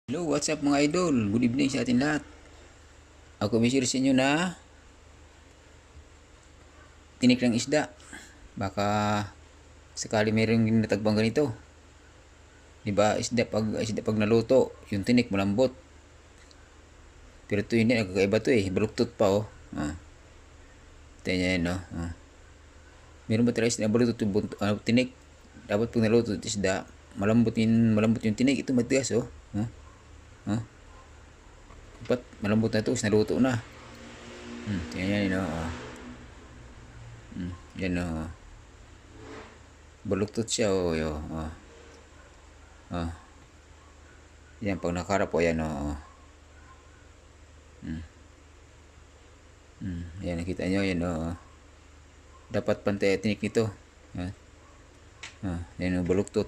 Hello, what's up mga idol? Good evening sa atin lahat. Ako may share sa inyo na tinik ng isda. Baka sakali mayroong natagbang ganito. Diba isda pag naluto, yung tinik malambot. Pero ito hindi, nagkakaiba to eh. Baluktot pa oh. Ito yan no. Meron ba talaga isda na baluktot yung tinik? Dapat pag naluto yung isda, malambot yung tinik. Ito matigas oh. Dapat malambot na ito kasi naluto na. Yan no. Yan no. Baluktot siya oh. Yan pag nakarap po yan oh. Yan nakita nyo yan oh. Dapat pantay tinik nito. Yan oh, baluktot.